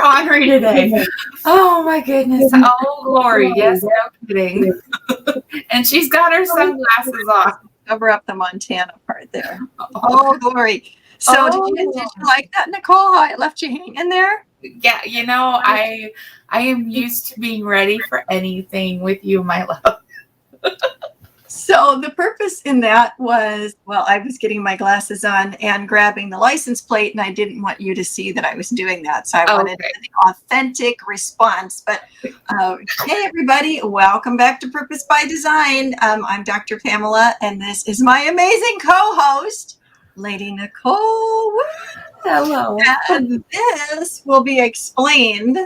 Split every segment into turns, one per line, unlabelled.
honoree today. Oh my goodness. Oh, glory. Yes, no kidding. And she's got her sunglasses on.
Cover up the Montana part there. Oh, glory. So did you like that, Nichol? How I left you hanging there?
Yeah, you know, I am used to being ready for anything with you, my love.
So the purpose in that was, well, I was getting my glasses on and grabbing the license plate, and I didn't want you to see that I was doing that. So I wanted an authentic response. But hey, everybody, welcome back to Purpose by Design. I'm Dr. Pamela, and this is my amazing co-host, Lady Nichol.
Hello.
And this will be explained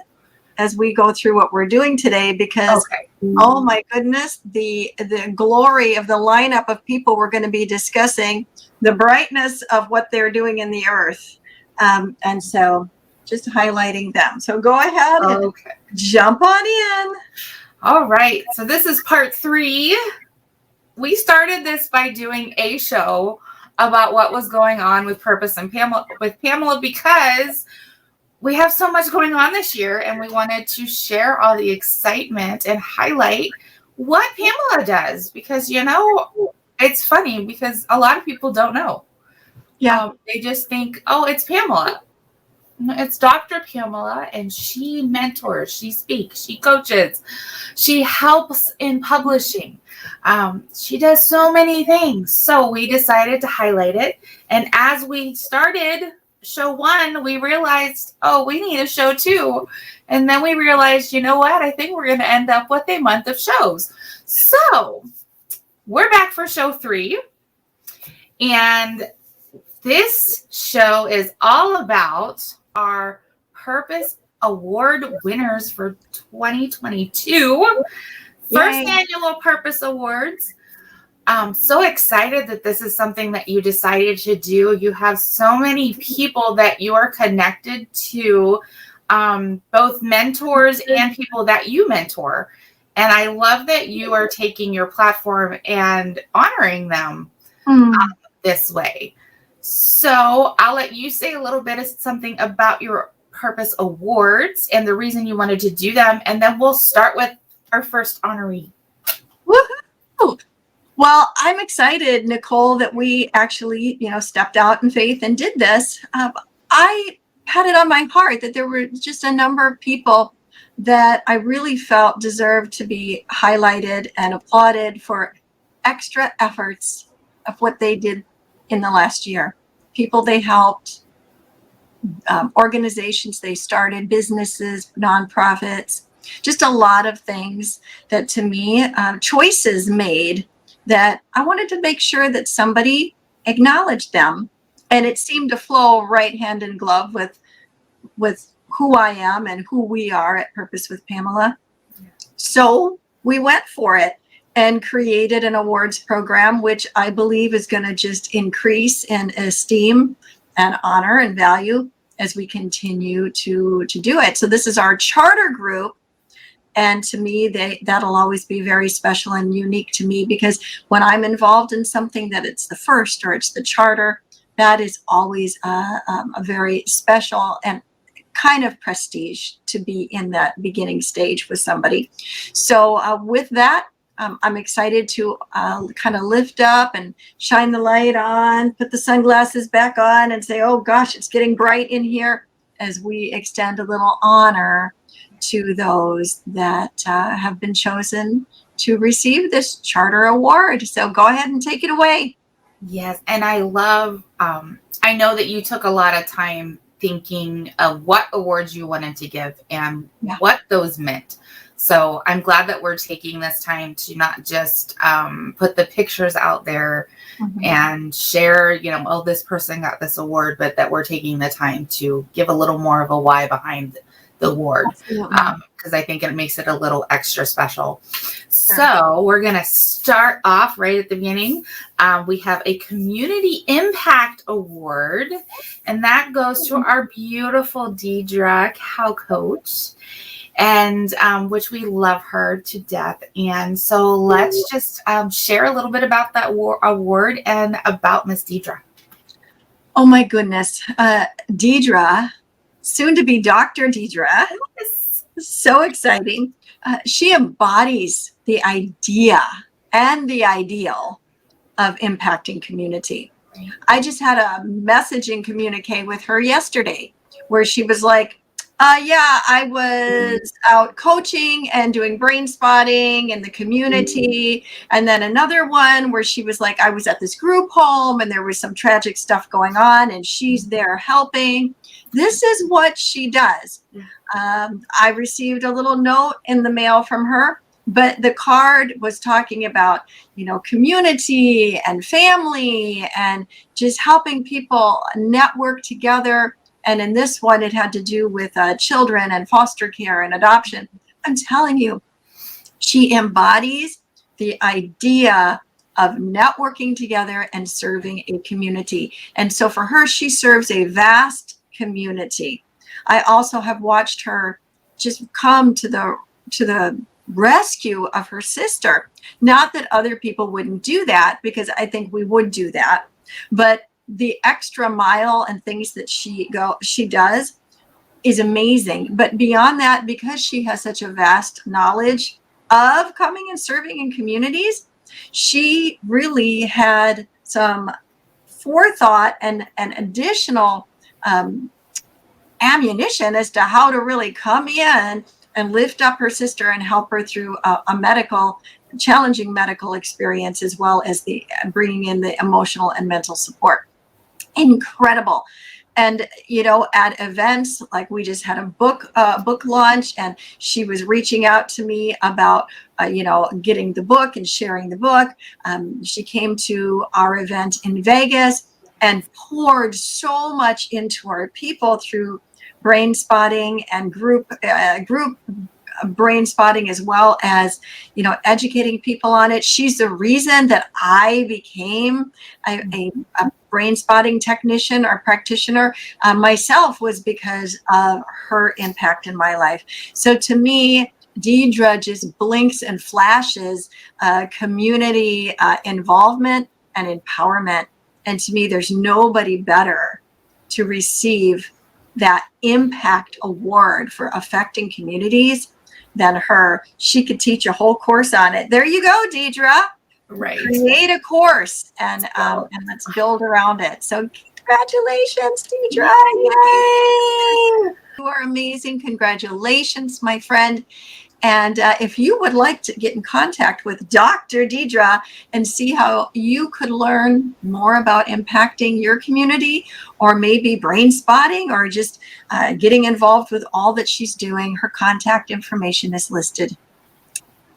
as we go through what we're doing today, because oh my goodness, the glory of the lineup of people we're going to be discussing, the brightness of what they're doing in the earth, and so just highlighting them. So go ahead and jump on in.
All right, so this is part 3. We started this by doing a show about what was going on with Purpose and Pamela because we have so much going on this year, and we wanted to share all the excitement and highlight what Pamela does, because, you know, it's funny because a lot of people don't know.
Yeah.
They just think, oh, it's Pamela. It's Dr. Pamela, and she mentors, she speaks, she coaches, she helps in publishing. She does so many things. So we decided to highlight it. And as we started show 1, we realized, oh, we need a show 2. And then we realized, you know what? I think we're going to end up with a month of shows. So we're back for show 3. And this show is all about our Purpose Award winners for 2022. First annual Purpose Awards. I'm so excited that this is something that you decided to do. You have so many people that you are connected to, both mentors and people that you mentor. And I love that you are taking your platform and honoring them this way. So I'll let you say a little bit of something about your Purpose Awards and the reason you wanted to do them. And then we'll start with our first honoree.
Woohoo! Well, I'm excited, Nichol, that we actually, stepped out in faith and did this. I had it on my heart that there were just a number of people that I really felt deserved to be highlighted and applauded for extra efforts of what they did in the last year. People they helped, organizations they started, businesses, nonprofits, just a lot of things that, to me, choices made that I wanted to make sure that somebody acknowledged them. And it seemed to flow right hand in glove with who I am and who we are at Purpose with Pamela. So we went for it and created an awards program, which I believe is going to just increase in esteem and honor and value as we continue to do it. So this is our charter group. And to me, that'll always be very special and unique to me, because when I'm involved in something that it's the first or it's the charter, that is always a very special and kind of prestige to be in that beginning stage with somebody. So with that, I'm excited to kind of lift up and shine the light on, put the sunglasses back on and say, oh gosh, it's getting bright in here, as we extend a little honor to those that have been chosen to receive this charter award. So go ahead and take it away.
Yes. And I love, I know that you took a lot of time thinking of what awards you wanted to give and what those meant. So I'm glad that we're taking this time to not just put the pictures out there and share, oh, this person got this award, but that we're taking the time to give a little more of a why behind the award, because I think it makes it a little extra special. So we're going to start off right at the beginning. We have a Community Impact Award, and that goes to our beautiful Deidre Calcoate, and which we love her to death. And so let's just share a little bit about that award and about Miss Deidre.
Oh my goodness. Deidre soon to be Dr. Deidre.
Yes.
So exciting. She embodies the idea and the ideal of impacting community. I just had a messaging communique with her yesterday where she was like, yeah, I was out coaching and doing brain spotting in the community. And then another one where she was like, I was at this group home and there was some tragic stuff going on and she's there helping. This is what she does. I received a little note in the mail from her, but the card was talking about, community and family and just helping people network together. And in this one, it had to do with children and foster care and adoption. I'm telling you, she embodies the idea of networking together and serving a community. And so for her, she serves a vast community. I also have watched her just come to the rescue of her sister. Not that other people wouldn't do that, because I think we would do that, but the extra mile and things that she does is amazing. But beyond that, because she has such a vast knowledge of coming and serving in communities, she really had some forethought and additional ammunition as to how to really come in and lift up her sister and help her through a challenging medical experience, as well as the bringing in the emotional and mental support. Incredible. And, at events, like we just had a book launch, and she was reaching out to me about, getting the book and sharing the book. She came to our event in Vegas and poured so much into our people through brain spotting and group brain spotting, as well as, educating people on it. She's the reason that I became a brain spotting technician or practitioner myself, was because of her impact in my life. So to me, Deidre just blinks and flashes community involvement and empowerment. And to me, there's nobody better to receive that impact award for affecting communities than her. She could teach a whole course on it. There you go, Deidre.
Right.
Create a course and let's build around it. So congratulations, Deidre. Yay! You are amazing. Congratulations, my friend. And if you would like to get in contact with Dr. Deidre and see how you could learn more about impacting your community, or maybe brain spotting, or just getting involved with all that she's doing, her contact information is listed.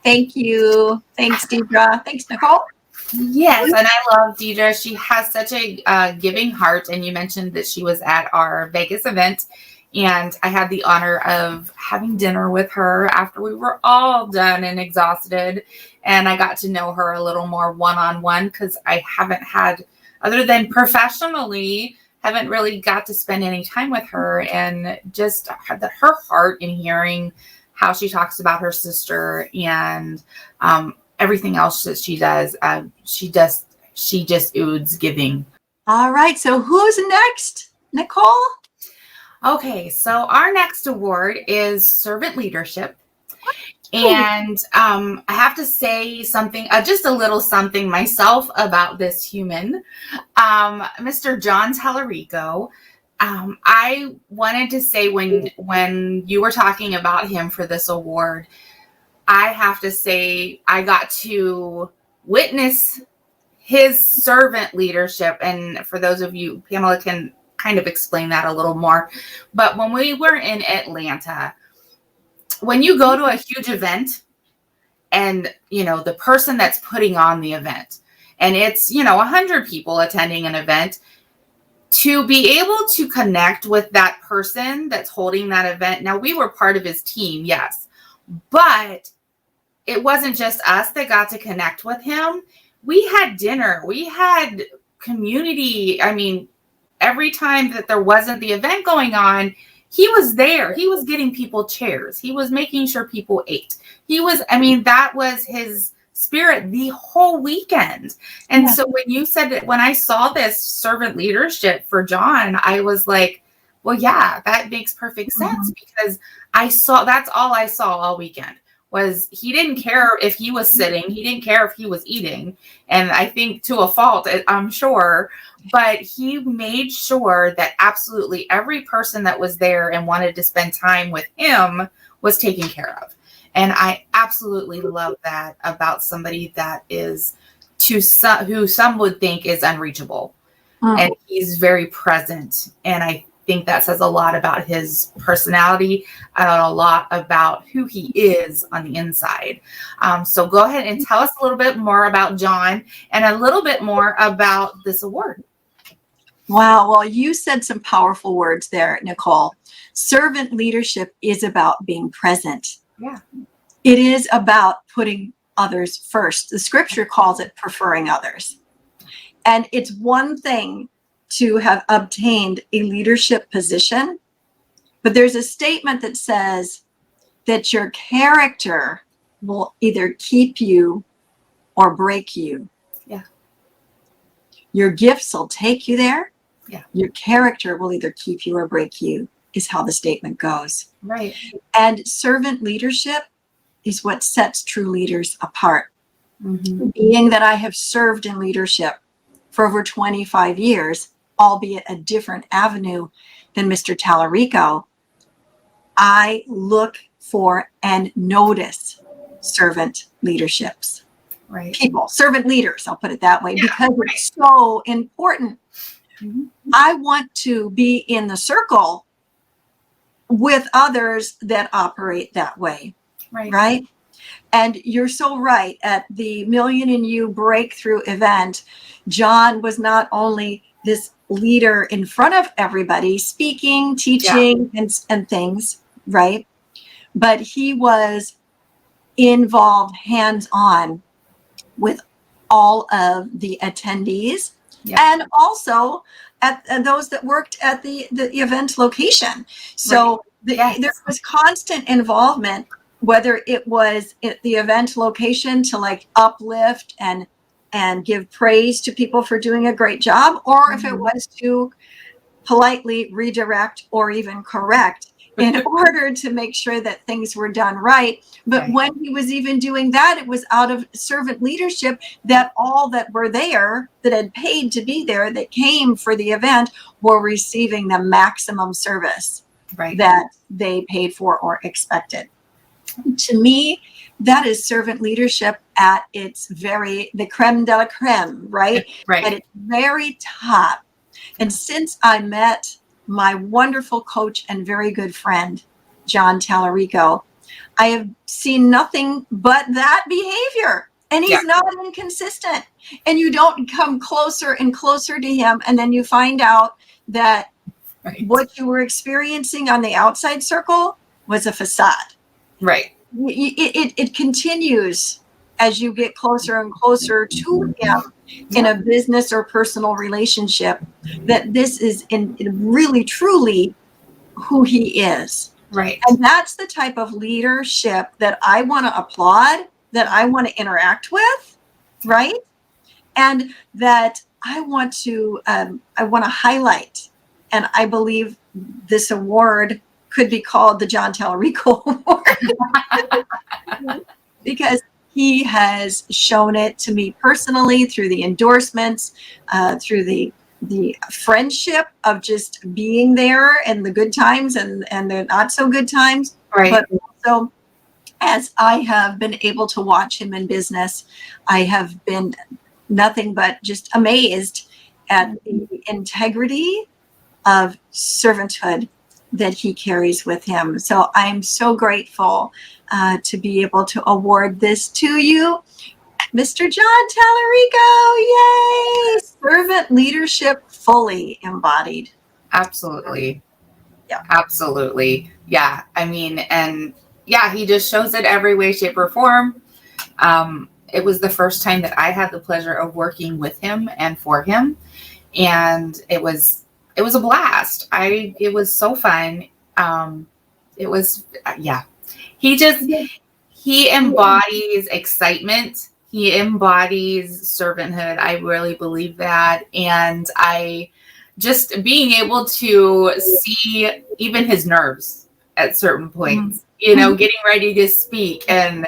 Thank you. Thanks, Deidre. Thanks, Nichol.
Yes, and I love Deidre. She has such a giving heart. And you mentioned that she was at our Vegas event, and I had the honor of having dinner with her after we were all done and exhausted. And I got to know her a little more one-on-one, because I haven't had, other than professionally, haven't really got to spend any time with her. And just her heart in hearing how she talks about her sister and everything else that she does. She just oozes giving.
All right. So who's next, Nichol?
Okay, so our next award is Servant Leadership. And I have to say something, just a little something myself about this human, Mr. Jon Talarico. I wanted to say, when you were talking about him for this award, I have to say I got to witness his servant leadership. And for those of you, Pamela can kind of explain that a little more. But when we were in Atlanta, when you go to a huge event and, the person that's putting on the event, and it's, 100 people attending an event, to be able to connect with that person that's holding that event. Now, we were part of his team, yes, but it wasn't just us that got to connect with him. We had dinner, we had community. I mean, every time that there wasn't the event going on, he was there. He was getting people chairs. He was making sure people ate. That was his spirit the whole weekend. And so when you said that, when I saw this servant leadership for Jon, I was like, well, yeah, that makes perfect sense because that's all I saw all weekend was he didn't care if he was sitting. He didn't care if he was eating. And I think to a fault, I'm sure, but he made sure that absolutely every person that was there and wanted to spend time with him was taken care of. And I absolutely love that about somebody that is who some would think is unreachable. And he's very present. And I think that says a lot about his personality and a lot about who he is on the inside. So go ahead and tell us a little bit more about Jon and a little bit more about this award.
Wow. Well, you said some powerful words there, Nichol. Servant leadership is about being present.
Yeah.
It is about putting others first. The scripture calls it preferring others. And it's one thing to have obtained a leadership position, but there's a statement that says that your character will either keep you or break you.
Yeah.
Your gifts will take you there.
Yeah.
Your character will either keep you or break you, is how the statement goes.
Right.
And servant leadership is what sets true leaders apart.
Mm-hmm.
Being that I have served in leadership for over 25 years, albeit a different avenue than Mr. Talarico, I look for and notice servant leaderships.
Right.
People, servant leaders, I'll put it that way,
Yeah,
because it's so important.
Mm-hmm.
I want to be in the circle with others that operate that way. Right? And you're so right. At the Million in You breakthrough event, Jon was not only this leader in front of everybody, speaking, teaching, and things, right? But he was involved hands-on with all of the attendees and also at those that worked at the event location. So there was constant involvement, whether it was at the event location to like uplift and give praise to people for doing a great job, or if it was to politely redirect or even correct in order to make sure that things were done right. But when he was even doing that, it was out of servant leadership that all that were there, that had paid to be there, that came for the event, were receiving the maximum service that they paid for or expected. To me, that is servant leadership at its the creme de la creme, right? At its very top. And since I met my wonderful coach and very good friend, Jon Talarico, I have seen nothing but that behavior. And he's not inconsistent. And you don't come closer and closer to him. And then you find out that what you were experiencing on the outside circle was a facade.
Right.
It continues as you get closer and closer to him in a business or personal relationship, that this is in really, truly who he is.
Right.
And that's the type of leadership that I want to applaud, that I want to interact with, right? And that I want to highlight. And I believe this award could be called the Jon Talarico Award because he has shown it to me personally through the endorsements, through the friendship of just being there and the good times and the not so good times. Right. But also, as I have been able to watch him in business, I have been nothing but just amazed at the integrity of servanthood that he carries with him. So I'm so grateful to be able to award this to you, Mr. Jon Talarico. Yay! Servant leadership fully embodied.
Absolutely.
Yeah.
Absolutely. Yeah. I mean, and yeah, he just shows it every way, shape, or form. It was the first time that I had the pleasure of working with him and for him. And it was a blast. It was so fun. It was, he embodies excitement. He embodies servanthood. I really believe that. And I just being able to see even his nerves at certain points, you know, getting ready to speak and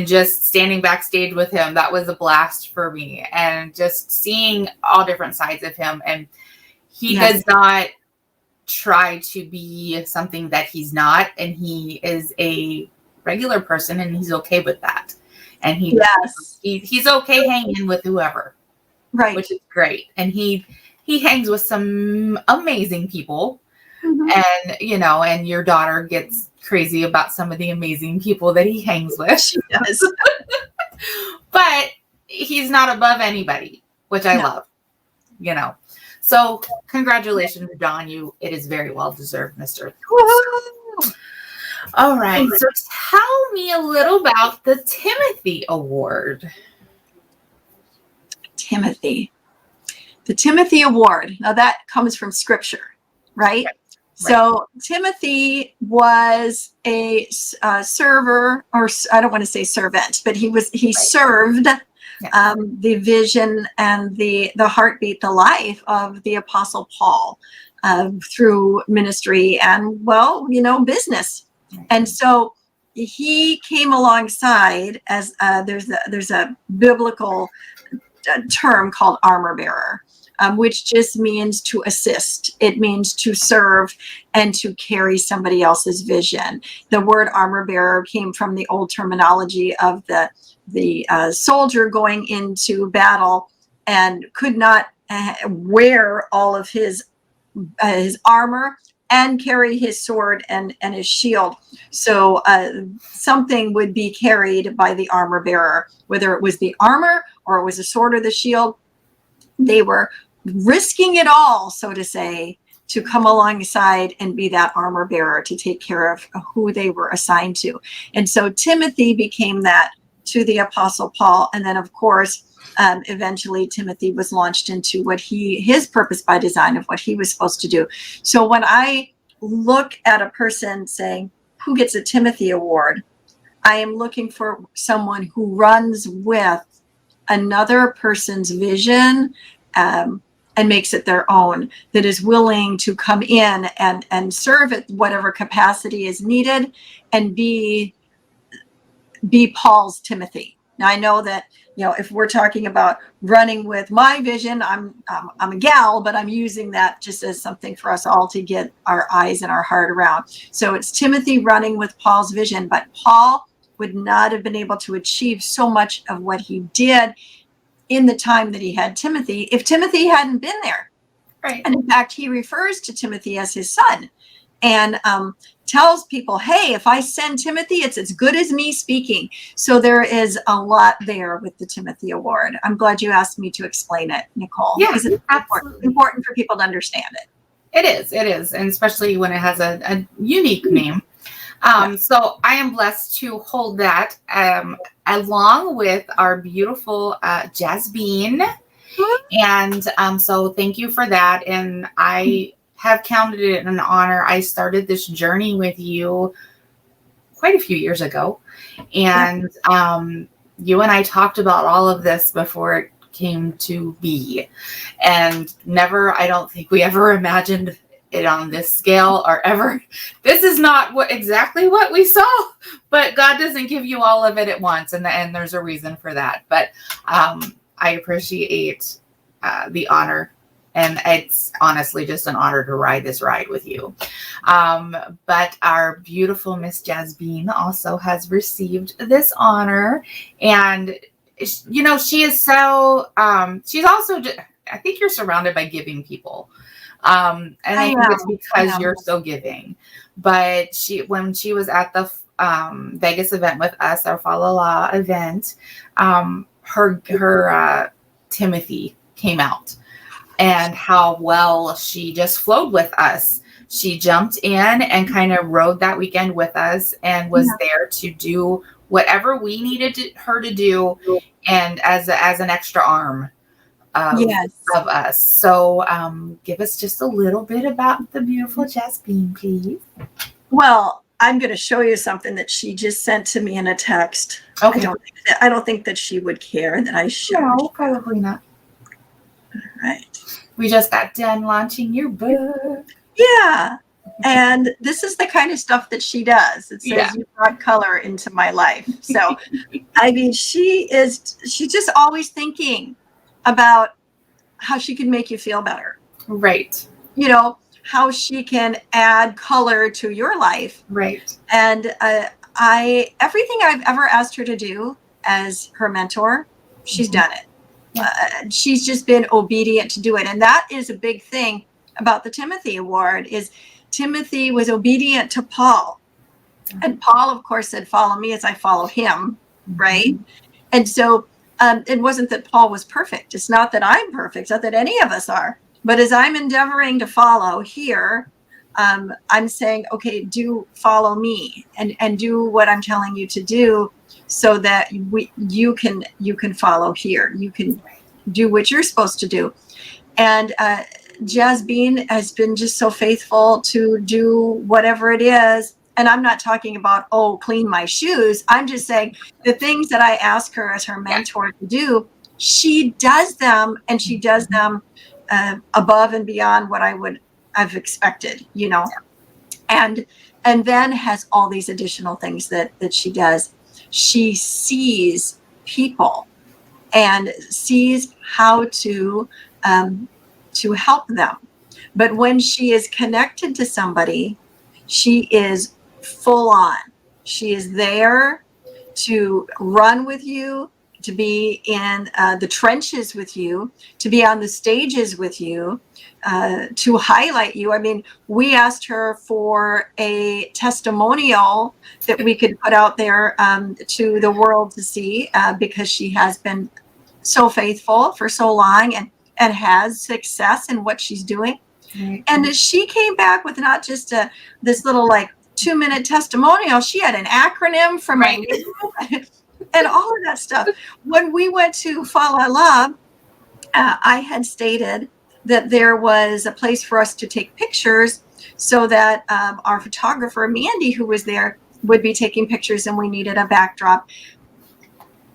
just standing backstage with him, that was a blast for me. And just seeing all different sides of him. And he does not try to be something that he's not. And he is a regular person, and he's okay with that. And he's okay hanging with whoever.
Right.
Which is great. And he hangs with some amazing people. And, you know, and your daughter gets crazy about some of the amazing people that he hangs with.
She does.
But he's not above anybody, which I love, you know. So congratulations, Jon. It is very well deserved, Mr.
Woo!
All right. So tell me a little about the Timothy Award.
Timothy. The Timothy Award. Now that comes from scripture, right? So Timothy was a server, or I don't want to say servant, but he served the vision and the heartbeat, the life of the Apostle Paul through ministry and, well, you know, business. And so he came alongside as there's a biblical term called armor bearer. Which just means to assist. It means to serve and to carry somebody else's vision. The word armor bearer came from the old terminology of the soldier going into battle and could not wear all of his armor and carry his sword and his shield. So something would be carried by the armor bearer, whether it was the armor or it was the sword or the shield. They were risking it all, so to say, to come alongside and be that armor bearer to take care of who they were assigned to. And so Timothy became that to the Apostle Paul. And then, of course, eventually Timothy was launched into his purpose by design of what he was supposed to do. So when I look at a person saying, who gets a Timothy Award, I am looking for someone who runs with another person's vision and makes it their own, that is willing to come in and serve at whatever capacity is needed and be Paul's Timothy. Now I know that, you know, if we're talking about running with my vision, I'm a gal, but I'm using that just as something for us all to get our eyes and our heart around. So it's Timothy running with Paul's vision, but Paul would not have been able to achieve so much of what he did in the time that he had Timothy if Timothy hadn't been there.
Right.
And in fact, he refers to Timothy as his son and tells people, hey, if I send Timothy, it's as good as me speaking. So there is a lot there with the Timothy Award. I'm glad you asked me to explain it, Nichol.
Yeah,
it's important for people to understand it.
It is. And especially when it has a unique name. So I am blessed to hold that along with our beautiful Jasbeen. And so thank you for that. And I have counted it an honor. I started this journey with you quite a few years ago. And you and I talked about all of this before it came to be. And I don't think we ever imagined it on this scale or ever. This is not exactly what we saw, but God doesn't give you all of it at once. And there's a reason for that. But I appreciate the honor. And it's honestly just an honor to ride this ride with you. But our beautiful Miss Jasbeen also has received this honor. And, you know, she is so, she's also, I think you're surrounded by giving people. And I think it's because you're so giving. But when she was at the Vegas event with us, our Fa La La event, her Timothy came out, and how well she just flowed with us. She jumped in and kind of rode that weekend with us and was there to do whatever we needed her to do, and as an extra arm of us. So give us just a little bit about the beautiful Jasbeen, please.
Well, I'm going to show you something that she just sent to me in a text.
Okay.
I don't think that she would care that I showed.
No, probably not.
All right.
We just got done launching your book.
Yeah. And this is the kind of stuff that she does. It says,
Yeah.
you brought color into my life. So, I mean, she's just always thinking about how she can make you feel better.
Right.
You know, how she can add color to your life.
Right.
And everything I've ever asked her to do as her mentor, she's done it.
Yeah.
She's just been obedient to do it. And that is a big thing about the Timothy Award is Timothy was obedient to Paul. And Paul, of course, said, follow me as I follow him. Right. And so it wasn't that Paul was perfect. It's not that I'm perfect. It's not that any of us are. But as I'm endeavoring to follow here, I'm saying, okay, do follow me and do what I'm telling you to do so that you can follow here. You can do what you're supposed to do. And Jasbeen has been just so faithful to do whatever it is. And I'm not talking about, clean my shoes. I'm just saying the things that I ask her as her mentor to do, she does them, and she does them above and beyond what I've expected, you know, and then has all these additional things that she does. She sees people and sees how to help them. But when she is connected to somebody, she is full on. She is there to run with you, to be in the trenches with you, to be on the stages with you, to highlight you. I mean, we asked her for a testimonial that we could put out there to the world to see because she has been so faithful for so long and has success in what she's doing. Right. And she came back with not just this little 2-minute testimonial. She had an acronym for my name and all of that stuff. When we went to Fall I Love, I had stated that there was a place for us to take pictures so that our photographer, Mandy, who was there, would be taking pictures, and we needed a backdrop.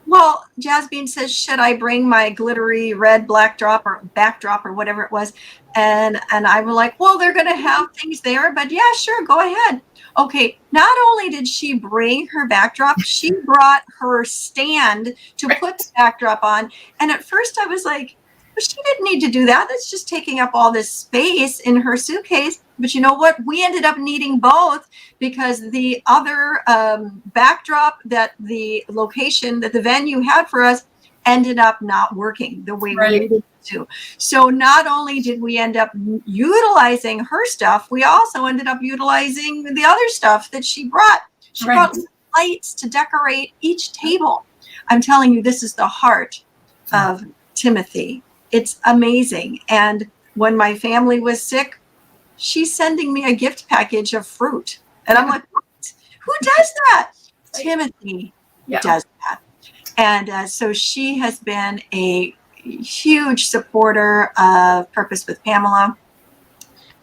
Well, Jasbeen says, should I bring my glittery red backdrop or whatever it was? And I'm like, well, they're going to have things there, but yeah, sure, go ahead. Okay, not only did she bring her backdrop, she brought her stand to put the backdrop on. And at first I was like, well, she didn't need to do that. That's just taking up all this space in her suitcase. But you know what? We ended up needing both because the other backdrop that the location that the venue had for us ended up not working the way we needed it to. So not only did we end up utilizing her stuff, we also ended up utilizing the other stuff that she brought. She brought lights to decorate each table. I'm telling you, this is the heart of Timothy. It's amazing. And when my family was sick, she's sending me a gift package of fruit. And I'm like, what? Who does that? Timothy does that. And so she has been a huge supporter of Purpose with Pamela,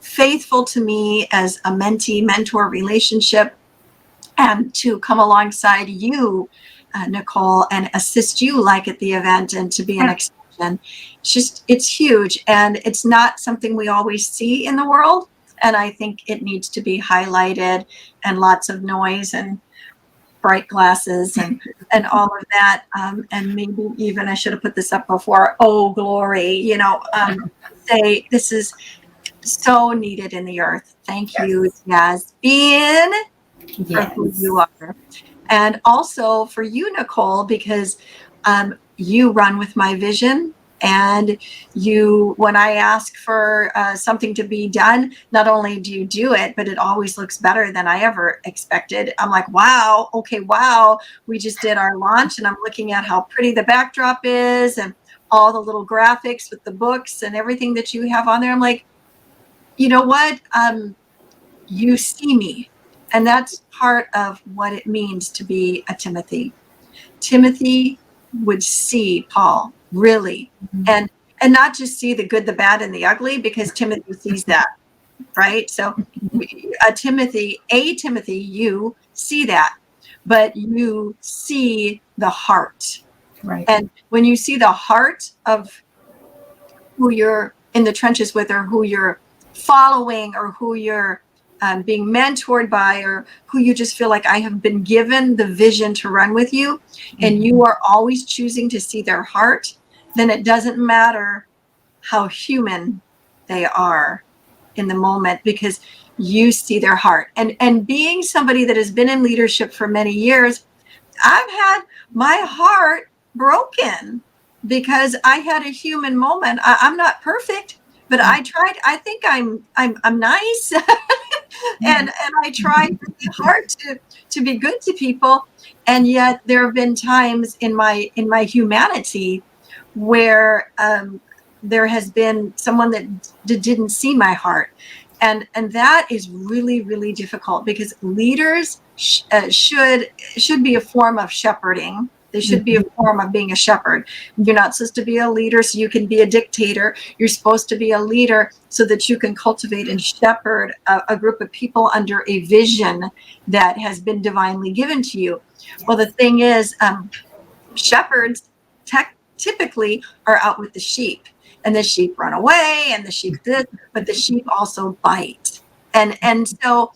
faithful to me as a mentee-mentor relationship, and to come alongside you, Nichol, and assist you like at the event and to be an extension. It's huge, and it's not something we always see in the world. And I think it needs to be highlighted, and lots of noise and bright glasses and all of that. And maybe even I should have put this up before. Oh, glory, say this is so needed in the earth. Thank you, Jasbeen, for who you are. And also for you, Nichol, because you run with my vision. And when I ask for something to be done, not only do you do it, but it always looks better than I ever expected. I'm like, wow, okay, wow. We just did our launch, and I'm looking at how pretty the backdrop is and all the little graphics with the books and everything that you have on there. I'm like, you know what? You see me. And that's part of what it means to be a Timothy. Timothy would see Paul, really, and not just see the good, the bad, and the ugly, because Timothy sees that, right? So Timothy, you see that, but you see the heart. Right. And when you see the heart of who you're in the trenches with, or who you're following, or who you're being mentored by, or who you just feel like I have been given the vision to run with you, and you are always choosing to see their heart, then it doesn't matter how human they are in the moment, because you see their heart. And being somebody that has been in leadership for many years, I've had my heart broken because I had a human moment. I'm not perfect, but I tried. I think I'm nice, and I tried really hard to be good to people. And yet there have been times in my humanity where there has been someone that didn't see my heart, and that is really, really difficult, because leaders should be a form of shepherding. They should be a form of being a shepherd. You're not supposed to be a leader so you can be a dictator. You're supposed to be a leader so that you can cultivate and shepherd a group of people under a vision that has been divinely given to you. Well, the thing is, shepherds typically are out with the sheep, and the sheep run away, and the sheep this, but the sheep also bite. And so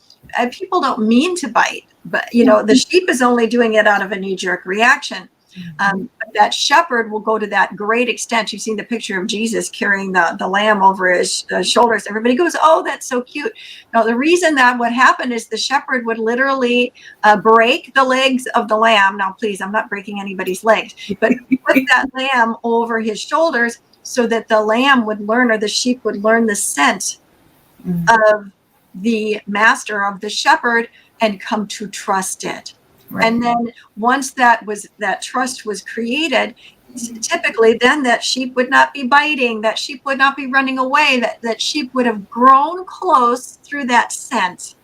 people don't mean to bite, but the sheep is only doing it out of a knee-jerk reaction. But that shepherd will go to that great extent. You've seen the picture of Jesus carrying the lamb over his shoulders. Everybody goes, "Oh, that's so cute." No, the reason that would happen is the shepherd would literally break the legs of the lamb. Now, please, I'm not breaking anybody's legs, but put that lamb over his shoulders so that the lamb would learn, or the sheep would learn, the scent of the master, of the shepherd, and come to trust it. Right. And then once that trust was created, typically then that sheep would not be biting, that sheep would not be running away, that sheep would have grown close through that scent,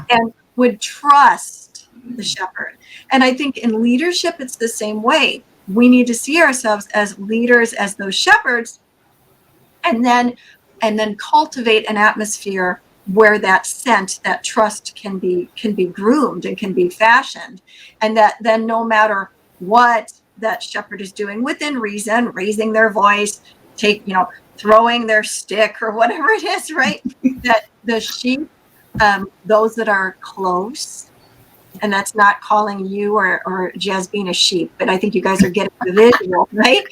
and would trust the shepherd. And I think in leadership, it's the same way. We need to see ourselves as leaders, as those shepherds, and then cultivate an atmosphere where that scent, that trust can be groomed and can be fashioned. And that then no matter what that shepherd is doing within reason, raising their voice, throwing their stick or whatever it is, right? That the sheep, those that are close, and that's not calling you or Jasbeen a sheep, but I think you guys are getting the visual, right?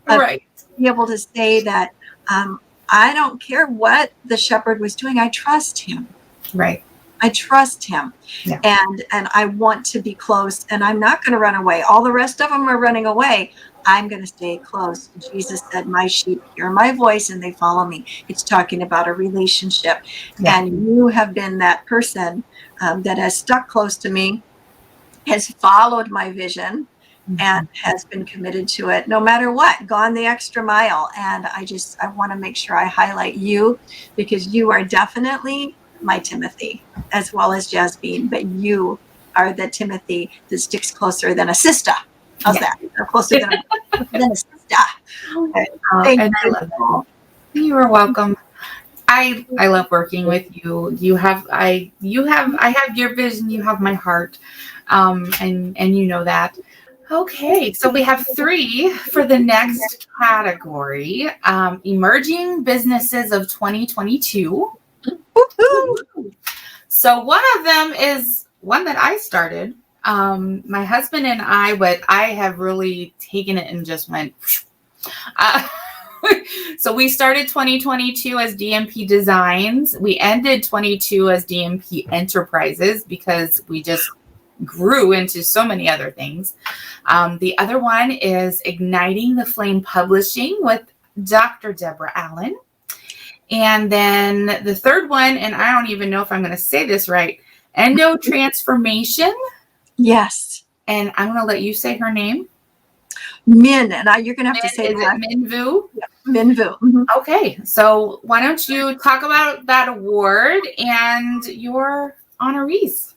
Right.
Be able to say that, I don't care what the shepherd was doing. I trust him.
Right.
I trust him. Yeah. And I want to be close, and I'm not going to run away. All the rest of them are running away. I'm going to stay close. Jesus said, "My sheep hear my voice and they follow me." It's talking about a relationship. Yeah. And you have been that person that has stuck close to me, has followed my vision, and has been committed to it no matter what, gone the extra mile. And I want to make sure I highlight you, because you are definitely my Timothy, as well as Jasbeen, but you are the Timothy that sticks closer than a sister. How's that? Or closer than a sister.
And I love that. You are welcome. I love working with you. I have your vision, you have my heart. And you know that. Okay, so we have 3 for the next category. Emerging businesses of 2022. So one of them is one that I started. My husband and I have really taken it and just went. So we started 2022 as DMP Designs. We ended 22 as DMP Enterprises, because we just grew into so many other things. The other one is Igniting the Flame Publishing with Dr. Deborah Allen. And then the third one, and I don't even know if I'm going to say this right, Endo Transformation.
Yes.
And I'm going to let you say her name.
Mihn, and you're going to have to say
is
that.
It Mihn Vu?
Yeah, Mihn Vu. Mm-hmm.
Okay, so why don't you talk about that award and your honorees?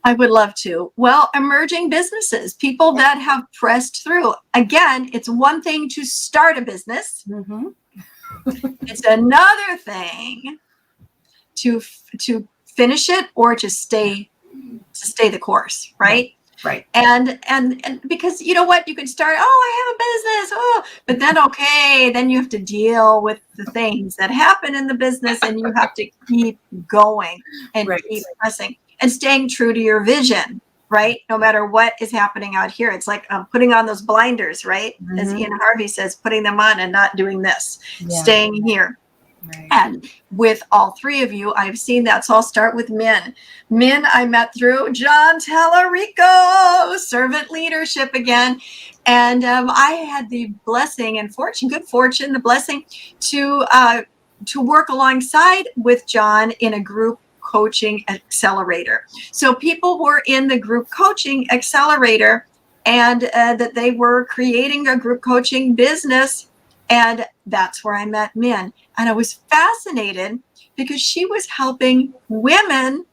I would love to. Well, emerging businesses, people that have pressed through. Again, it's one thing to start a business. Mm-hmm. It's another thing to finish it, or to stay the course, right?
Right.
And because you know what, you can start, I have a business, but then you have to deal with the things that happen in the business, and you have to keep going and
Right.
keep pressing and staying true to your vision, right? No matter what is happening out here. It's like putting on those blinders, right? As Ian Harvey says, putting them on and not doing this, staying here.
Right.
And with all three of you, I've seen that. So I'll start with Mihn. Mihn, I met through Jon Talarico, servant leadership again. And I had the blessing and good fortune, the blessing to work alongside with Jon in a group coaching accelerator. So people were in the group coaching accelerator, and that they were creating a group coaching business. And that's where I met Mihn. And I was fascinated because she was helping women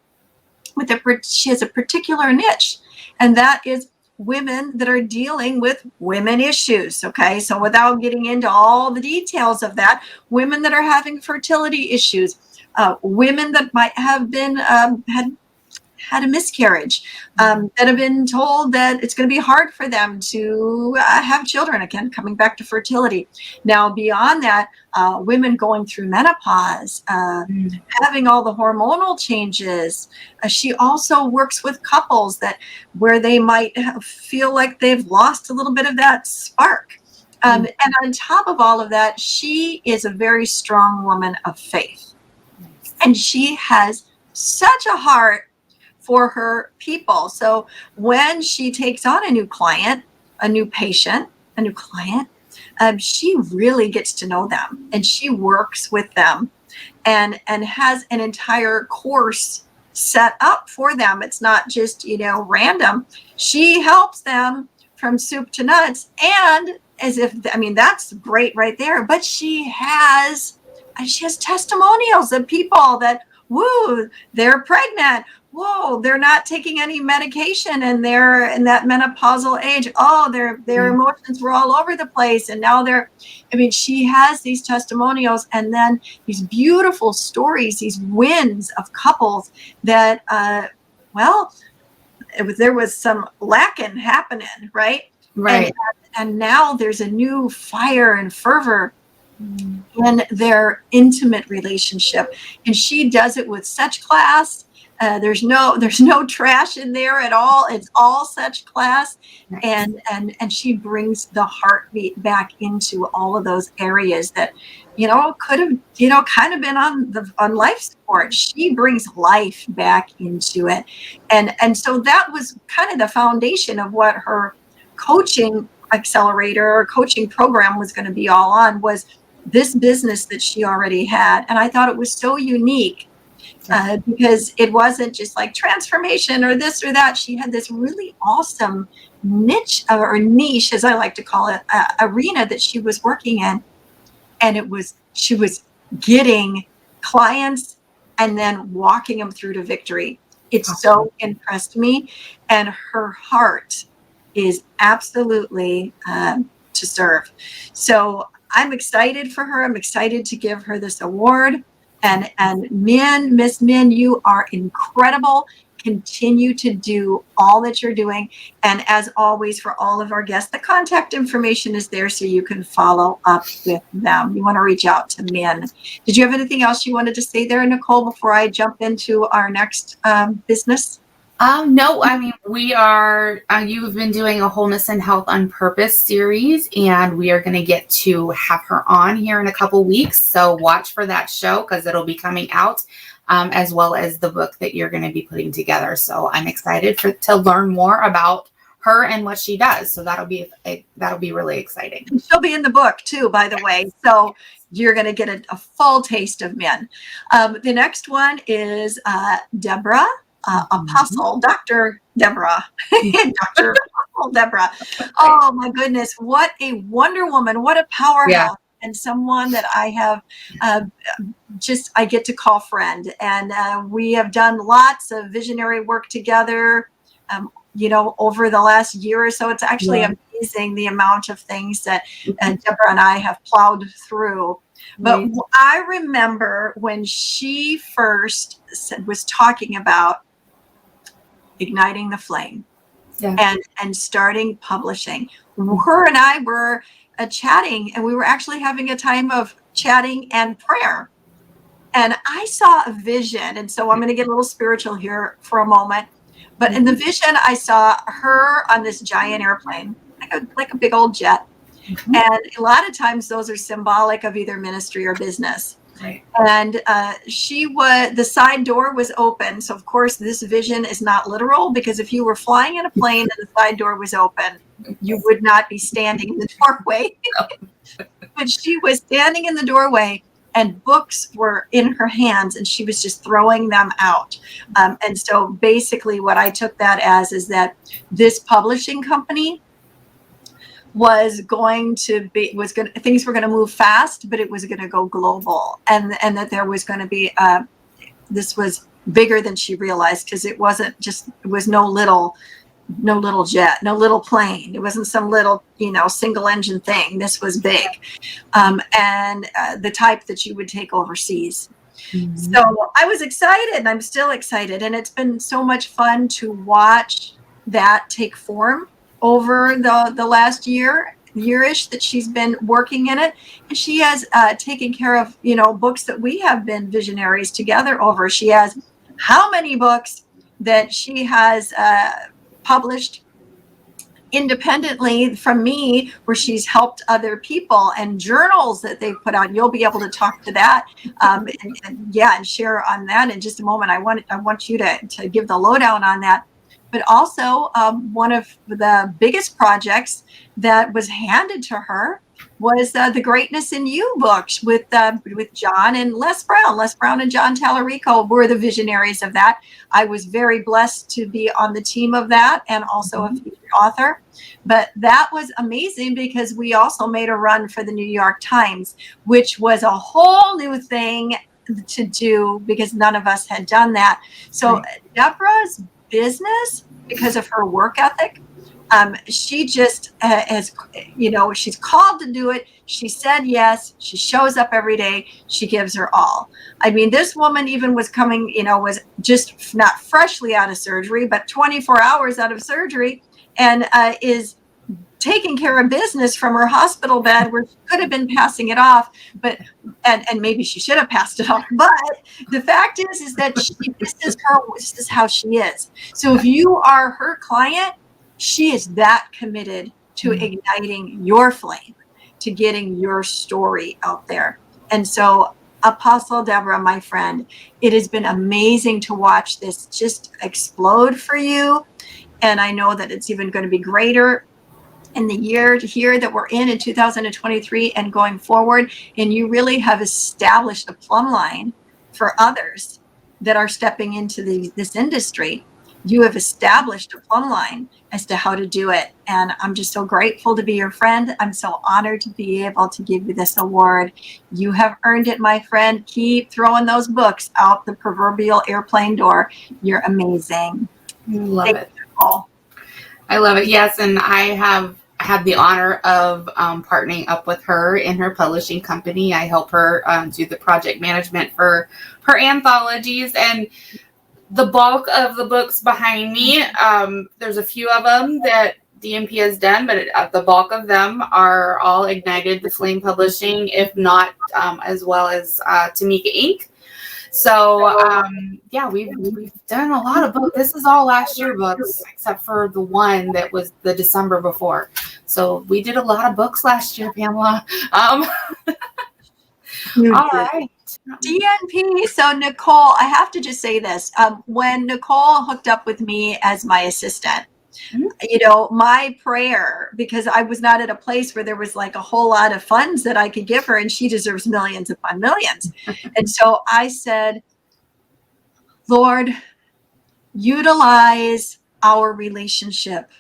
she has a particular niche, and that is women that are dealing with women issues. Okay. So without getting into all the details of that, women that are having fertility issues, women that might have been, had a miscarriage, that have been told that it's going to be hard for them to have children, again, coming back to fertility. Now, beyond that, women going through menopause, having all the hormonal changes. She also works with couples where they might feel like they've lost a little bit of that spark. And on top of all of that, she is a very strong woman of faith. And she has such a heart for her people. So when she takes on a new client, a new patient, a new client, she really gets to know them, and she works with them and has an entire course set up for them. It's not just, random. She helps them from soup to nuts. And that's great right there. But she has testimonials of people that, woo, they're pregnant. Whoa, they're not taking any medication, and they're in that menopausal age. Oh, their emotions were all over the place. And now she has these testimonials, and then these beautiful stories, these wins of couples that, there was some lacking happening, right?
Right.
And now there's a new fire and fervor in their intimate relationship. And she does it with such class. There's no trash in there at all. It's all such class. Nice. And she brings the heartbeat back into all of those areas that, could have, kind of been on life support. She brings life back into it. And so that was kind of the foundation of what her coaching accelerator or coaching program was going to be all on, was this business that she already had. And I thought it was so unique because it wasn't just like transformation or this or that. She had this really awesome niche, or niche, as I like to call it, arena that she was working in. And she was getting clients and then walking them through to victory. It so impressed me. And her heart is absolutely to serve. So I'm excited for her. I'm excited to give her this award. And Miss Mihn, you are incredible. Continue to do all that you're doing. And as always, for all of our guests, the contact information is there so you can follow up with them. You want to reach out to Mihn. Did you have anything else you wanted to say there, Nichol, before I jump into our next business?
No, we are, you've been doing a Wholeness and Health on Purpose series, and we are going to get to have her on here in a couple weeks. So watch for that show, because it'll be coming out, as well as the book that you're going to be putting together. So I'm excited to learn more about her and what she does. So that'll be really exciting.
She'll be in the book too, by the way. So you're going to get a full taste of Mihn. The next one is Deborah. Apostle, Dr. Deborah, Dr. Apostle Deborah. Oh my goodness. What a Wonder Woman. What a powerhouse. Yeah. And someone that I have I get to call friend. And we have done lots of visionary work together, over the last year or so. It's actually amazing the amount of things that Deborah and I have plowed through. But I remember when she first was talking about igniting the flame. and starting publishing. Her and I were chatting, and we were actually having a time of chatting and prayer. And I saw a vision. And so I'm going to get a little spiritual here for a moment. But in the vision, I saw her on this giant airplane, like a big old jet. And a lot of times those are symbolic of either ministry or business.
Right.
And the side door was open. So of course this vision is not literal, because if you were flying in a plane and the side door was open, you would not be standing in the doorway. But she was standing in the doorway, and books were in her hands, and she was just throwing them out. And so basically what I took that as is that this publishing company things were going to move fast, but it was going to go global, and that there was going to be this was bigger than she realized, because it was no little jet, no little plane. It wasn't some little, single engine thing. This was big, and the type that you would take overseas. Mm-hmm. So I was excited, and I'm still excited, and it's been so much fun to watch that take form over the last year-ish that she's been working in it. And she has taken care of, books that we have been visionaries together over. She has how many books that she has published independently from me, where she's helped other people, and journals that they've put out. You'll be able to talk to that and share on that in just a moment. I want you to give the lowdown on that. But also one of the biggest projects that was handed to her was the Greatness in You books with Jon and Les Brown. Les Brown and Jon Talarico were the visionaries of that. I was very blessed to be on the team of that, and also a featured author. But that was amazing, because we also made a run for the New York Times, which was a whole new thing to do, because none of us had done that. So Deborah's business, because of her work ethic, she just she's called to do it. She said yes. She shows up every day. She gives her all. I mean, this woman even was coming, was just not freshly out of surgery, but 24 hours out of surgery, and is taking care of business from her hospital bed, where she could have been passing it off, but and maybe she should have passed it off. But the fact is that this is how she is. So if you are her client, she is that committed to igniting your flame, to getting your story out there. And so, Apostle Deborah, my friend, it has been amazing to watch this just explode for you. And I know that it's even going to be greater in the year here that we're in 2023 and going forward. And you really have established a plumb line for others that are stepping into this industry. You have established a plumb line as to how to do it. And I'm just so grateful to be your friend. I'm so honored to be able to give you this award. You have earned it, my friend. Keep throwing those books out the proverbial airplane door. You're amazing.
Love it. I love it. Yes. And I have had the honor of partnering up with her in her publishing company. I help her do the project management for her anthologies, and the bulk of the books behind me, there's a few of them that DMP has done, but the bulk of them are all Ignited the Flame Publishing, if not as well as Tamika INC. So we've done a lot of books. This is all last year books, except for the one that was the December before. So we did a lot of books last year, Pamela. All right.
DNP. So Nichol, I have to just say this. When Nichol hooked up with me as my assistant, my prayer, because I was not at a place where there was like a whole lot of funds that I could give her, and she deserves millions upon millions. And so I said, Lord, utilize our relationship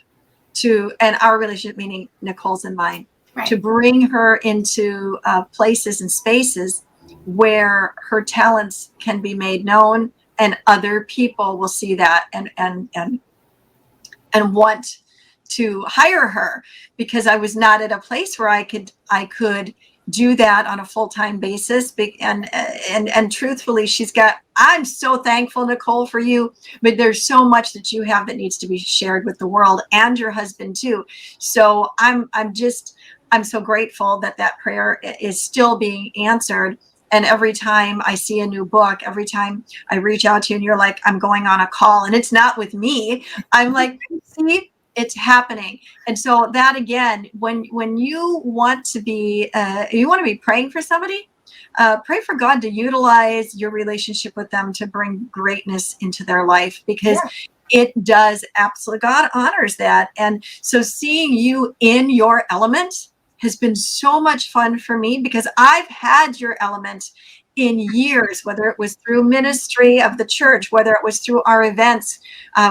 and our relationship meaning Nichol's and mine, to bring her into places and spaces where her talents can be made known, and other people will see that and want to hire her, because I was not at a place where I could do that on a full-time basis. And truthfully, I'm so thankful, Nichol, for you, but there's so much that you have that needs to be shared with the world, and your husband too. So I'm so grateful that prayer is still being answered. And every time I see a new book, every time I reach out to you and you're like, I'm going on a call, and it's not with me, I'm like, see, it's happening. And so that, again, when you want to be praying for somebody, pray for God to utilize your relationship with them to bring greatness into their life, because it does absolutely, God honors that. And so seeing you in your element has been so much fun for me, because I've had your element in years, whether it was through ministry of the church, whether it was through our events,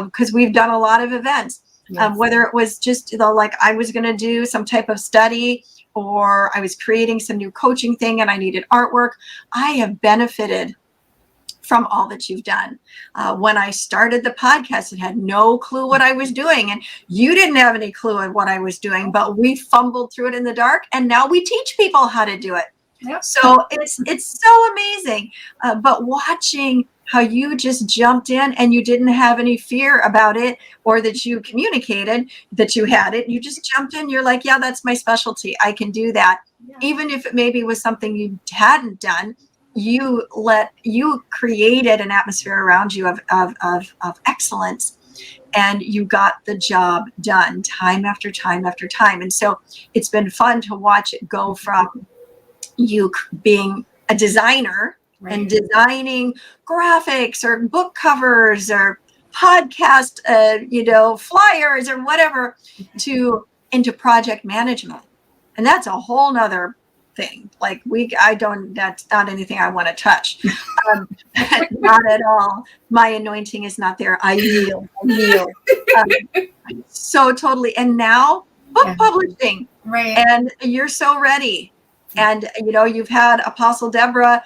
because we've done a lot of events. Whether it was just like I was going to do some type of study, or I was creating some new coaching thing and I needed artwork, I have benefited from all that you've done. When I started the podcast, I had no clue what I was doing, and you didn't have any clue at what I was doing, but we fumbled through it in the dark, and now we teach people how to do it. So it's so amazing. But watching how you just jumped in and you didn't have any fear about it, or that you communicated that you had it. You just jumped in. You're like, yeah, that's my specialty. I can do that. Even if it maybe was something you hadn't done, you created an atmosphere around you of excellence, and you got the job done time after time after time. And so it's been fun to watch it go from you being a designer and designing graphics or book covers or podcast, flyers or whatever, into project management. And that's a whole nother thing. Like that's not anything I want to touch. Not at all. My anointing is not there. I yield. So totally. And now book publishing. And you're so ready. And, you've had Apostle Deborah,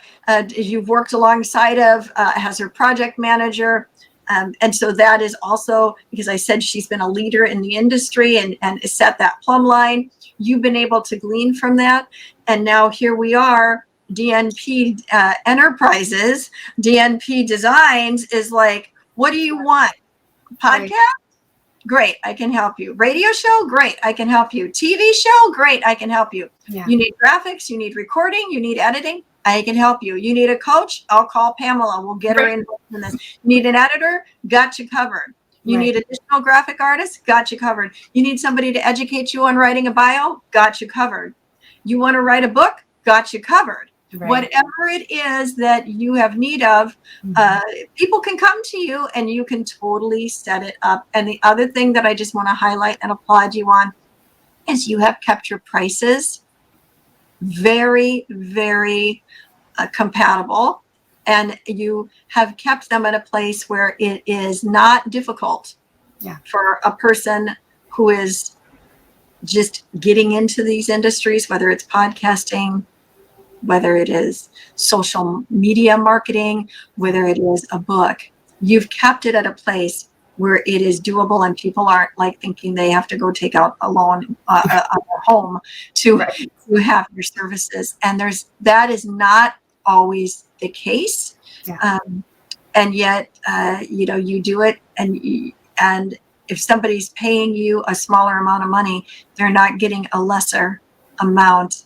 you've worked alongside of, as her project manager. And so that is also, because I said she's been a leader in the industry and set that plumb line. You've been able to glean from that. And now here we are, DNP Enterprises, DNP Designs is like, what do you want? Podcast? Great, I can help you. Radio show? Great, I can help you. TV show? Great, I can help you. You need graphics, you need recording, you need editing, I can help you. You need a coach? I'll call Pamela. We'll get her involved in this. You need an editor? Got you covered. You need additional graphic artists? Got you covered. You need somebody to educate you on writing a bio? Got you covered. You want to write a book? Got you covered. Whatever it is that you have need of, people can come to you and you can totally set it up. And the other thing that I just want to highlight and applaud you on is you have kept your prices very, very compatible, and you have kept them at a place where it is not difficult for a person who is just getting into these industries, whether it's podcasting, whether it is social media marketing, whether it is a book. You've kept it at a place where it is doable, and people aren't like thinking they have to go take out a loan on their home to have your services. And that is not always the case. And yet, you do it, and if somebody's paying you a smaller amount of money, they're not getting a lesser amount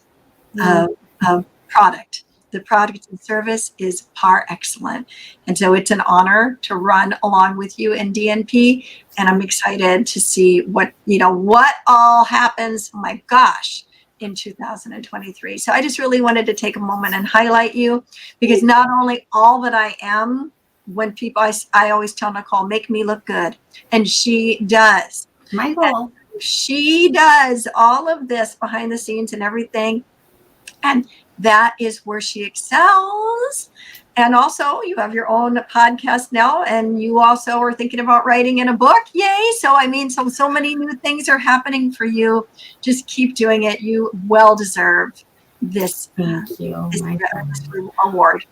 of product. The product and service is par excellent. And so it's an honor to run along with you in DNP. And I'm excited to see what all happens, oh my gosh, in 2023. So I just really wanted to take a moment and highlight you, because not only all that I am, when people, I always tell Nichol, make me look good. And she does.
My goal.
She does all of this behind the scenes and everything. And that is where she excels. And also, you have your own podcast now, and you also are thinking about writing in a book. Yay. So, so many new things are happening for you. Just keep doing it. You well deserve this,
Thank you.
this award.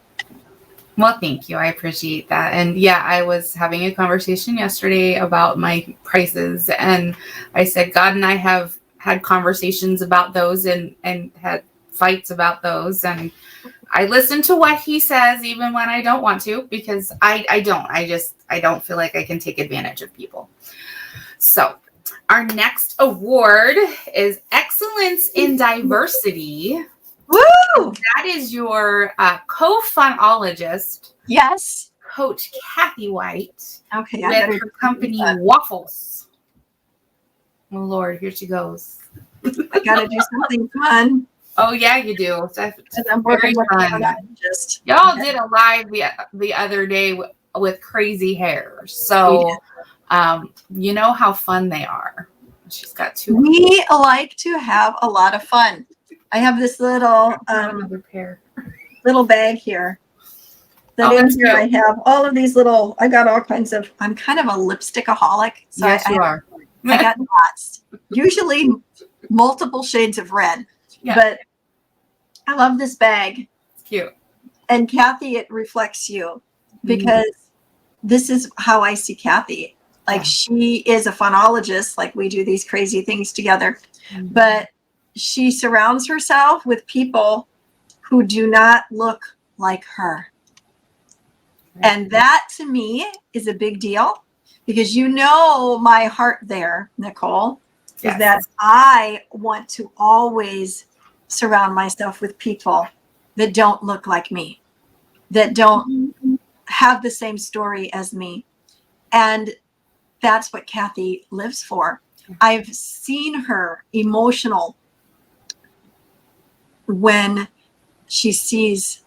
Well, thank you. I appreciate that. And I was having a conversation yesterday about my prices, and I said, God and I have had conversations about those and had fights about those, and I listen to what he says even when I don't want to, because I don't feel like I can take advantage of people. So our next award is Excellence in Diversity.
Woo!
That is your co-phonologist,
Yes.
Coach Kathy White,
Okay.
with her company Waffles. Oh Lord, here she goes.
I got to do something fun.
Oh yeah, you do. That's
I'm
very
working with
fun.
just
Y'all did a live the other day with crazy hair, so you know how fun they are. She's got two.
We like to have a lot of fun. I have this little
Another pair.
little bag here. That
Oh,
in
that's
here I
cute.
have all of these little. I got all kinds of. I'm kind of a lipstickaholic. So
Yes, you are.
I got lots. Usually multiple shades of red.
Yeah.
But I love this bag.
It's cute.
And Kathy, it reflects you, because this is how I see Kathy. Like, she is a phonologist, like we do these crazy things together, but she surrounds herself with people who do not look like her. And that to me is a big deal, because you know my heart there, Nichol, is that I want to always surround myself with people that don't look like me, that don't have the same story as me. And that's what Kathy lives for. I've seen her emotional when she sees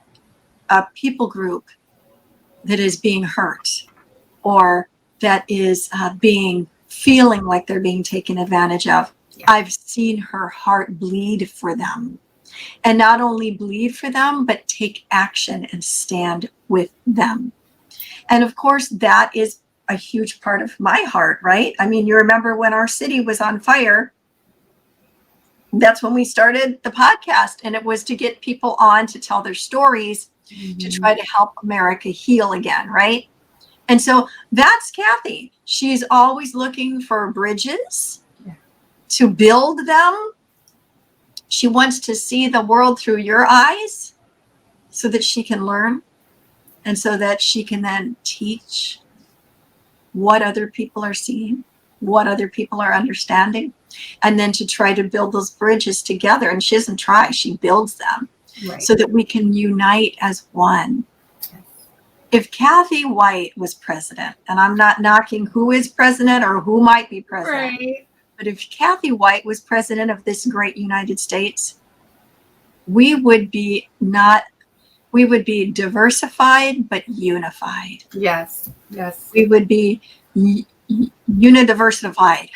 a people group that is being hurt, or that is feeling like they're being taken advantage of. I've seen her heart bleed for them, and not only bleed for them, but take action and stand with them. And of course, that is a huge part of my heart, right? I mean, you remember when our city was on fire, that's when we started the podcast, and it was to get people on to tell their stories, to try to help America heal again, right? And so that's Kathy. She's always looking for bridges to build them. She wants to see the world through your eyes so that she can learn, and so that she can then teach what other people are seeing, what other people are understanding, and then to try to build those bridges together. And she doesn't try, she builds them, so that we can unite as one. If Kathy White was president, and I'm not knocking who is president or who might be president, but if Kathy White was president of this great United States, we would be diversified but unified.
Yes.
We would be unidiversified.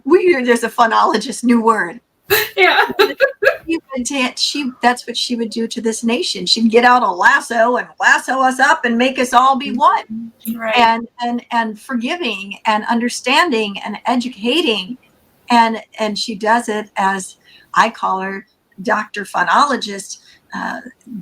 There's a phonologist new word.
Yeah.
That's what she would do to this nation. She'd get out a lasso and lasso us up and make us all be one.
Right.
And forgiving and understanding and educating. And she does it as, I call her Dr. Phonologist,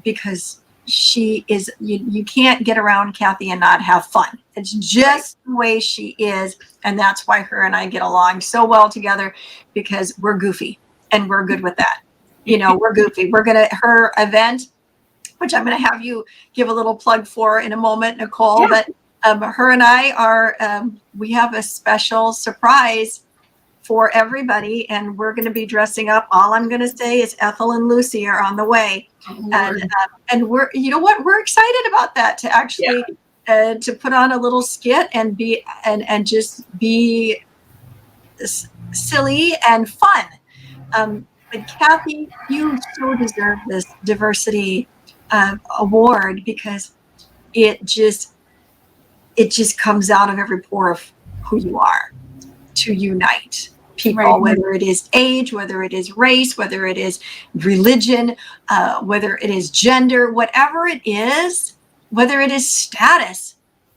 because she is, you can't get around Kathy and not have fun. It's just the way she is. And that's why her and I get along so well together, because we're goofy and we're good with that. You know, we're goofy. Her event, which I'm going to have you give a little plug for in a moment, Nichol, but her and I are, we have a special surprise for everybody, and we're going to be dressing up. All I'm going to say is Ethel and Lucy are on the way. And we're, you know what, we're excited about that, to actually to put on a little skit and be and just be silly and fun. But Kathy, you so deserve this diversity award, because it just comes out of every pore of who you are, to unite people, whether it is age, whether it is race, whether it is religion, whether it is gender, whatever it is, whether it is status.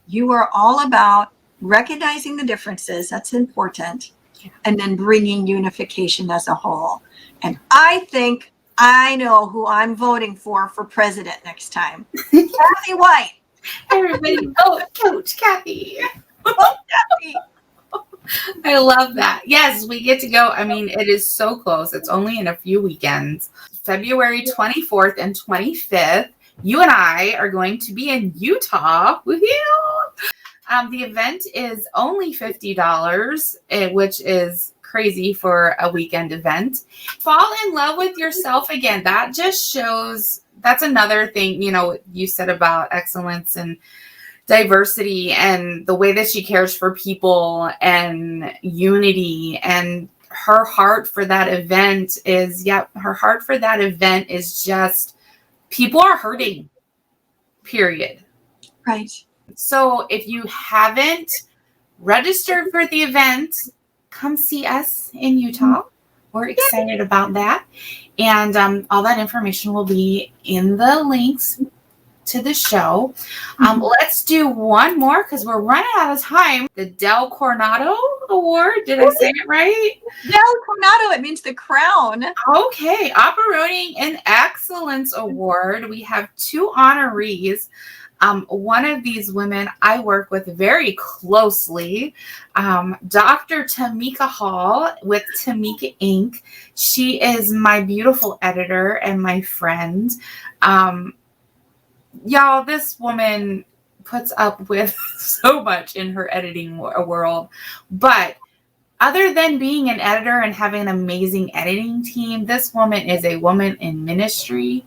You are all about recognizing the differences. That's important. And then bringing unification as a whole. And I think I know who I'm voting for president next time. Kathy White.
Everybody vote Coach Kathy.
Vote Kathy.
I love that. Yes, we get to go. I mean, it is so close. It's only in a few weekends. February 24th and 25th, you and I are going to be in Utah. Woohoo! The event is only $50, which is crazy for a weekend event. Fall in love with yourself again. That just shows, that's another thing, you said about excellence and diversity and the way that she cares for people and unity, and her heart for that event is, just people are hurting, period.
Right.
So if you haven't registered for the event, come see us in Utah. We're excited about that. And all that information will be in the links to the show. Let's do one more because we're running out of time. The Del Coronado Award. Did I say it right?
Del Coronado. It means the crown.
Okay. Operating and Excellence Award. We have 2 honorees. One of these women I work with very closely, Dr. Tamika Hall with Tamika INC. She is my beautiful editor and my friend. Y'all, this woman puts up with so much in her editing world. But other than being an editor and having an amazing editing team, this woman is a woman in ministry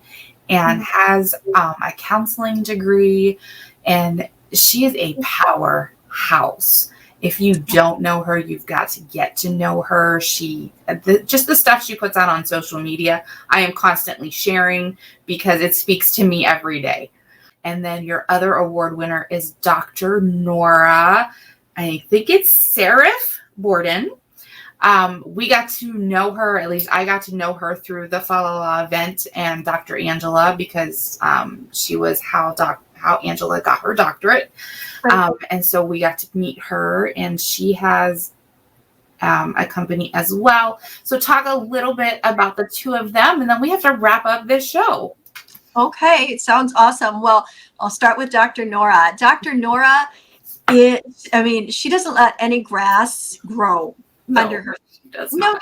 and has a counseling degree, and she is a powerhouse. If you don't know her, you've got to get to know her. Just the stuff she puts out on social media, I am constantly sharing because it speaks to me every day. And then your other award winner is Dr. Nora, I think it's Shariff-Borden. We got to know her, at least I got to know her through the Fa-La-La event and Dr. Angela, because she was how Angela got her doctorate. Right. And so we got to meet her, and she has a company as well. So talk a little bit about the 2 of them, and then we have to wrap up this show.
Okay, it sounds awesome. Well, I'll start with Dr. Nora. Dr. Nora she doesn't let any grass grow under her. No.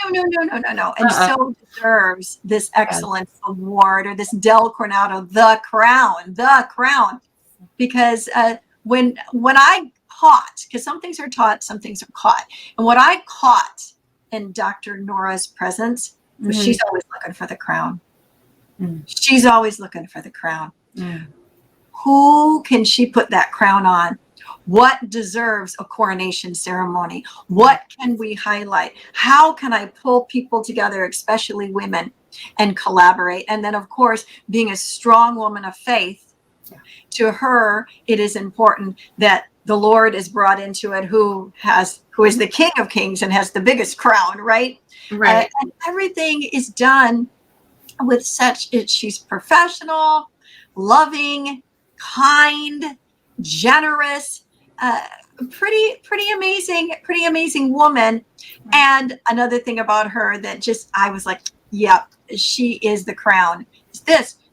And so deserves this excellence award, or this Del Coronado, the crown. Because when I caught, because some things are taught, some things are caught. And what I caught in Dr. Nora's presence was she's always looking for the crown. She's always looking for the crown. Who can she put that crown on? What deserves a coronation ceremony? What can we highlight? How can I pull people together, especially women, and collaborate? And then, of course, being a strong woman of faith, to her, it is important that the Lord is brought into it, who is the King of Kings and has the biggest crown, right? Right. And everything is done with she's professional, loving, kind, generous, pretty amazing woman. And another thing about her that I was like, yep, she is the crown.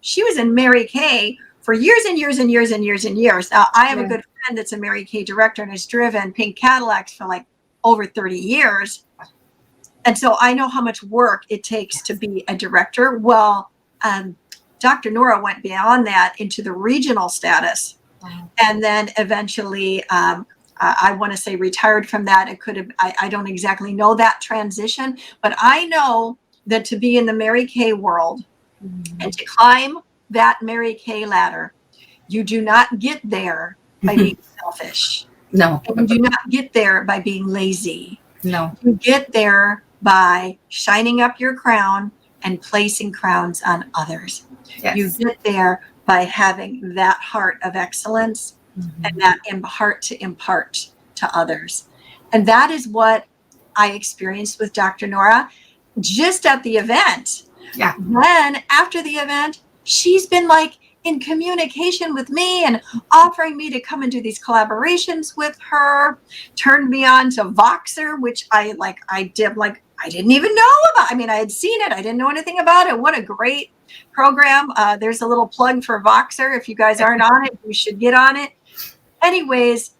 She was in Mary Kay for years and years and years and years and years. Now, I have a good friend that's a Mary Kay director and has driven pink Cadillacs for like over 30 years. And so I know how much work it takes to be a director. Well, Dr. Nora went beyond that into the regional status. And then eventually, I want to say retired from that. It could have, I don't exactly know that transition, but I know that to be in the Mary Kay world and to climb that Mary Kay ladder, you do not get there by being selfish.
No.
And you do not get there by being lazy.
No.
You get there by shining up your crown and placing crowns on others. Yes. You get there by having that heart of excellence and that heart to impart to others. And that is what I experienced with Dr. Nora just at the event.
Yeah.
Then after the event, she's been like in communication with me and offering me to come and do these collaborations with her, turned me on to Voxer, which I didn't even know about. I mean, I had seen it. I didn't know anything about it. What a great program. There's a little plug for Voxer. If you guys aren't on it, you should get on it. Anyways,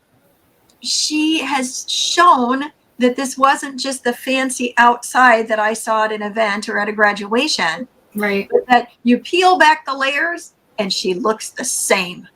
she has shown that this wasn't just the fancy outside that I saw at an event or at a graduation,
Right.
but that you peel back the layers and she looks the same.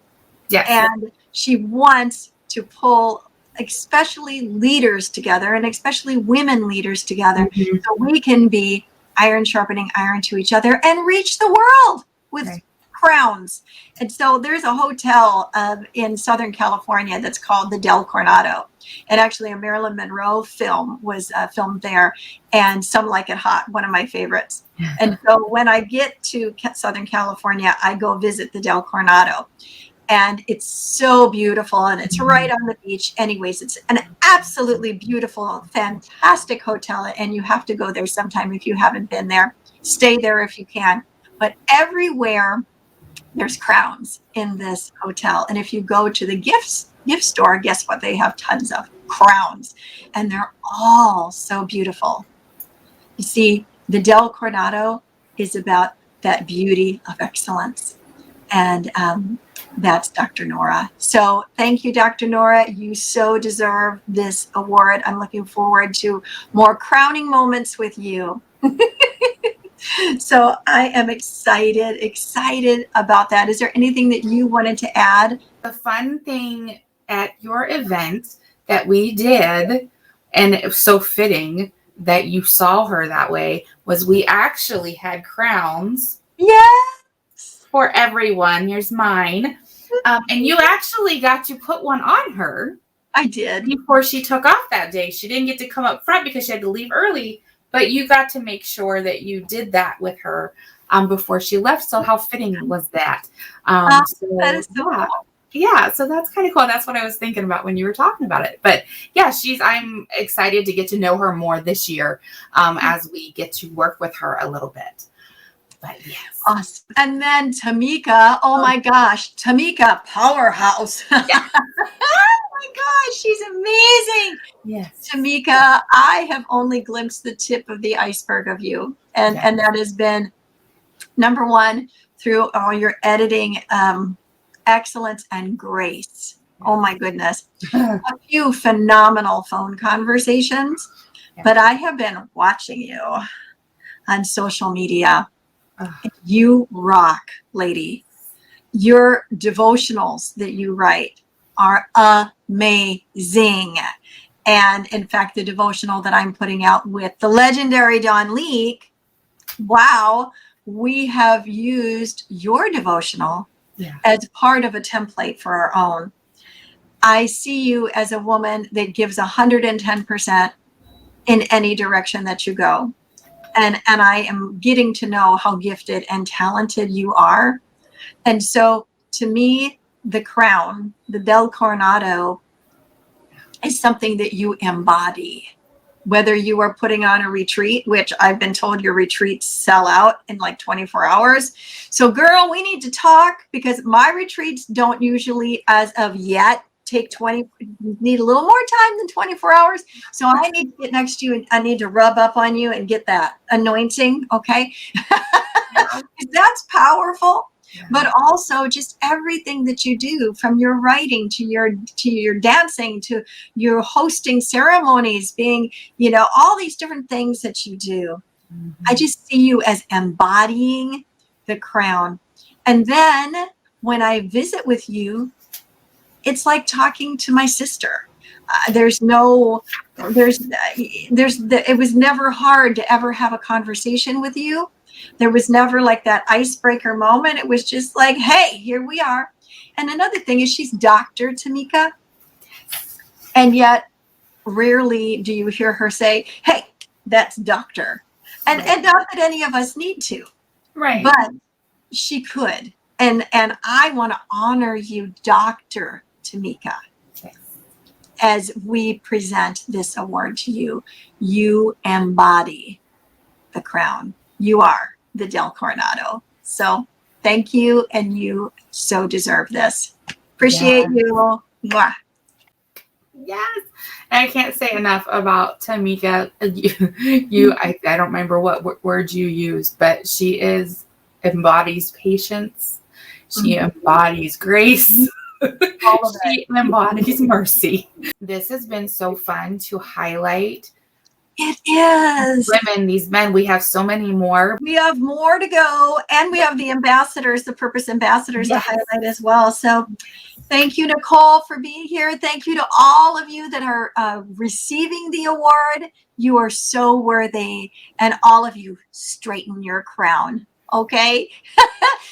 Yes.
And she wants to pull especially leaders together, and especially women leaders together, so we can be iron sharpening iron to each other and reach the world with crowns. And so there's a hotel in Southern California that's called the Del Coronado. And actually a Marilyn Monroe film was filmed there, and Some Like It Hot, one of my favorites. And so when I get to Southern California, I go visit the Del Coronado. And it's so beautiful, and it's right on the beach. Anyways, it's an absolutely beautiful, fantastic hotel, and you have to go there sometime if you haven't been there. Stay there if you can. But everywhere there's crowns in this hotel. And if you go to the gift store, guess what? They have tons of crowns, and they're all so beautiful. You see, the Del Coronado is about that beauty of excellence. And that's Dr. Nora. So thank you, Dr. Nora. You so deserve this award. I'm looking forward to more crowning moments with you. So I am excited about that. Is there anything that you wanted to add?
The fun thing at your event that we did, and it was so fitting that you saw her that way, was we actually had crowns.
Yes.
For everyone. Here's mine. And you actually got to put one on her.
I did.
Before she took off that day. She didn't get to come up front because she had to leave early, but you got to make sure that you did that with her before she left. So how fitting was that?
That is so cool.
Yeah, so that's kind of cool. That's what I was thinking about when you were talking about it. But yeah, I'm excited to get to know her more this year as we get to work with her a little bit. But yes.
Awesome. And then Tamika, oh my gosh, Tamika, powerhouse. Yeah. Oh my gosh, she's amazing.
Yes.
Tamika, I have only glimpsed the tip of the iceberg of you. And that has been, number one, through all your editing excellence and grace. Oh my goodness. A few phenomenal phone conversations, but I have been watching you on social media. You rock, lady. Your devotionals that you write are amazing. And in fact, the devotional that I'm putting out with the legendary Don Leek, wow, we have used your devotional as part of a template for our own. I see you as a woman that gives 110% in any direction that you go. And I am getting to know how gifted and talented you are. And so to me, the crown, the Del Coronado, is something that you embody. Whether you are putting on a retreat, which I've been told your retreats sell out in like 24 hours. So girl, we need to talk, because my retreats don't usually, as of yet, need a little more time than 24 hours. So I need to get next to you, and I need to rub up on you and get that anointing. Okay. That's powerful. But also just everything that you do, from your writing to your dancing to your hosting ceremonies, being, all these different things that you do. I just see you as embodying the crown. And then when I visit with you, it's like talking to my sister. It was never hard to ever have a conversation with you. There was never like that icebreaker moment. It was just like, hey, here we are. And another thing is, she's Dr. Tamika. And yet rarely do you hear her say, hey, that's doctor. And not that any of us need to. Right. But she could. And I want to honor you, Dr. Tamika, as we present this award to you. You embody the crown. You are the Del Coronado. So thank you, and you so deserve this. Appreciate you. Mwah.
Yes. And I can't say enough about Tamika. I don't remember what word you used, but she embodies patience. She embodies grace.
All of
She embodies mercy. This has been so fun to highlight.
It is.
Women, these men, we have so many more.
We have more to go, and we have the ambassadors, the purpose ambassadors to highlight as well. So thank you, Nichol, for being here. Thank you to all of you that are receiving the award. You are so worthy, and all of you straighten your crown, okay?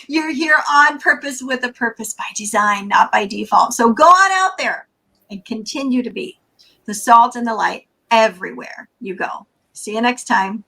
You're here on purpose with a purpose, by design, not by default. So go on out there and continue to be the salt and the light everywhere you go. See you next time.